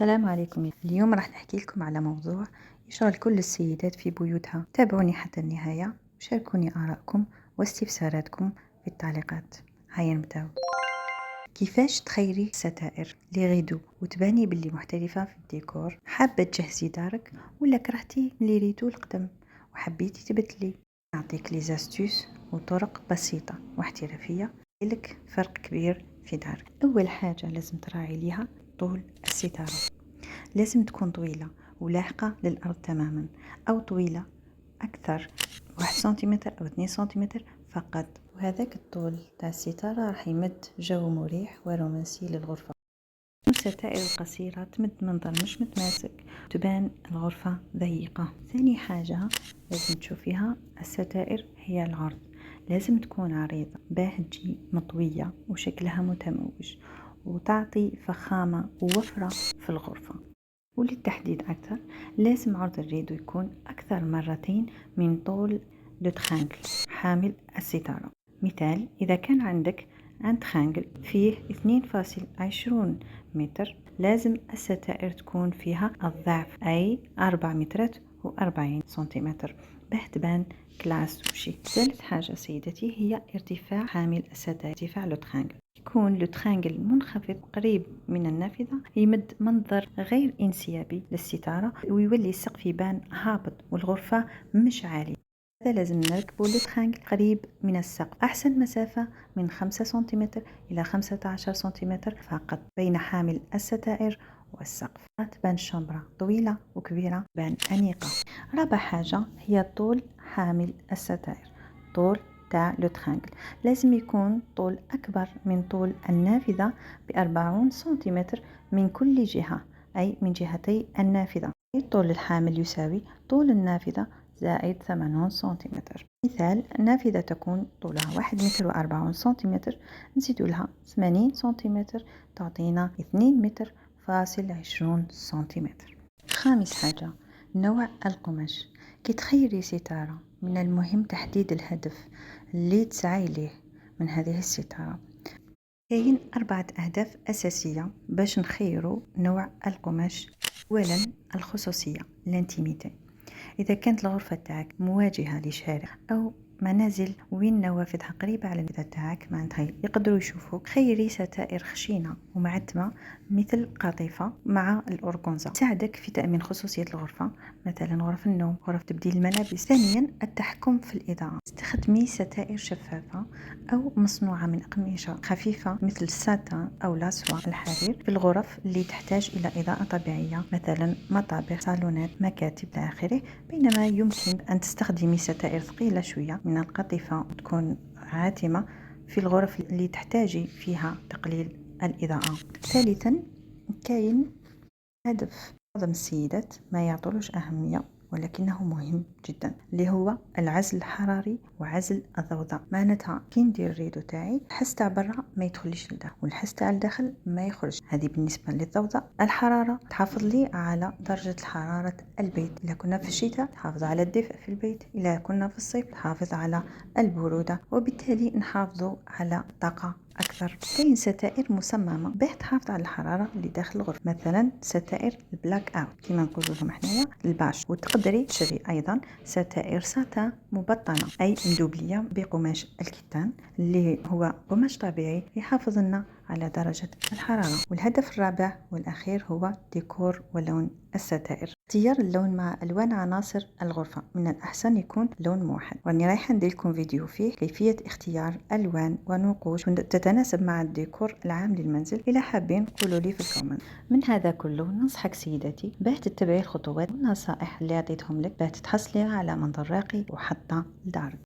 السلام عليكم. اليوم راح نحكي لكم على موضوع يشغل كل السيدات في بيوتها. تابعوني حتى النهاية وشاركوني آراءكم واستفساراتكم في التعليقات. هيا نبداو. كيفاش تخيري ستائر لغيدو وتباني باللي محترفة في الديكور؟ حابة تجهزي دارك ولا كرهتي اللي ريتو القدم وحبيتي تبدلي؟ نعطيك لي زاستوس وطرق بسيطة واحترافية لك فرق كبير في دارك. أول حاجة لازم تراعي ليها طول الستارة. لازم تكون طويلة ولاحقة للأرض تماما، أو طويلة أكثر 1 سنتيمتر أو 2 سنتيمتر فقط، وهذاك الطول تاع الستارة راح يمد جو مريح ورومانسي للغرفة. الستائر القصيرة تمد منظر مش متماسك، تبان الغرفة ضيقة. ثاني حاجة لازم تشوفيها الستائر هي العرض. لازم تكون عريضة باه تجي مطوية وشكلها متموج وتعطي فخامة ووفرة في الغرفة. وللتحديد أكثر لازم عرض الريدو يكون أكثر مرتين من طول لتخانجل حامل الستارة. مثال، إذا كان عندك تخانجل فيه 2.20 متر، لازم الستائر تكون فيها الضعف، أي 4 مترات و40 سنتيمتر باه تبان كلاس وشيك. ثالث حاجة سيدتي هي ارتفاع حامل الستائر، ارتفاع لتخانجل. يكون لتخانجل منخفض قريب من النافذة يمد منظر غير انسيابي للستارة ويولي السقف يبان هابط والغرفة مش عالية. هذا لازم نركبه لتخانجل قريب من السقف، أحسن مسافة من 5 سنتيمتر إلى 15 سنتيمتر فقط بين حامل الستائر والسقف. تبان الشمبرة طويلة وكبيرة، بان أنيقة. رابع حاجة هي طول حامل الستائر. طول تاع لتخانجل لازم يكون طول أكبر من طول النافذة ب40 سنتيمتر من كل جهة، أي من جهتي النافذة. طول الحامل يساوي طول النافذة زائد 80 سنتيمتر. مثال، النافذة تكون طولها 1 متر و40 سنتيمتر، نزيد لها 80 سنتيمتر تعطينا 2 متر فاصل 20 سنتيمتر. خامس حاجة نوع القماش. كي تخيري ستارة من المهم تحديد الهدف اللي تسعي ليه من هذه الستارة. كاين 4 أهداف أساسية باش نخيروا نوع القماش. أولا، الخصوصية، الانتيميتي. إذا كانت الغرفة تاعك مواجهة لشارع أو منازل وين نوافذها قريبة على النافذة تاعك معناتها يقدروا يشوفوك، خيري ستائر خشينة ومعتمة مثل قطيفة مع الأورغانزا تساعدك في تأمين خصوصية الغرفة، مثلا غرف النوم، غرف تبديل الملابس. ثانيا، التحكم في الإضاءة. استخدمي ستائر شفافة أو مصنوعة من أقمشة خفيفة مثل الساتان أو لاسوا الحرير في الغرف اللي تحتاج إلى إضاءة طبيعية، مثلا مطابخ، صالونات، مكاتب إلى آخره. بينما يمكن أن تستخدمي ستائر ثقيلة شوية من القطيفة تكون عاتمة في الغرف اللي تحتاجي فيها تقليل الإضاءة. ثالثا، كاين هدف معظم السيدات ما يعطولوش أهمية ولكنه مهم جدا، اللي هو العزل الحراري وعزل الضوضاء. معناتها كي ندير الريدو تاعي الحس تاع برا ما يدخليش للداخل والحس تاع الداخل ما يخرج. هذه بالنسبه للضوضاء. الحراره تحافظ لي على درجه حراره البيت، اذا كنا في الشتاء تحافظ على الدفء في البيت، اذا كنا في الصيف تحافظ على البروده، وبالتالي نحافظ على طاقه أكثر. كاين ستائر مصممة باه تحافظ على الحرارة اللي داخل الغرفة، مثلا ستائر البلاك اوت كما نقولوا لهم حنايا الباش. وتقدري تشري أيضا ستائر ساتان مبطنة، أي مدوبلية بقماش الكتان اللي هو قماش طبيعي يحافظ لنا على درجة الحرارة. والهدف الرابع والأخير هو ديكور ولون الستائر. اختيار اللون مع ألوان عناصر الغرفة، من الأحسن يكون لون موحد، واني رايحة ندير لكم فيديو فيه كيفية اختيار ألوان ونقوش تتناسب مع الديكور العام للمنزل. إذا حابين قولوا لي في الكومنت. من هذا كله ننصحك سيدتي باه تتبعي الخطوات والنصائح اللي عطيتهم لك باه تتحصلي على منظر راقي وحطة لدارك.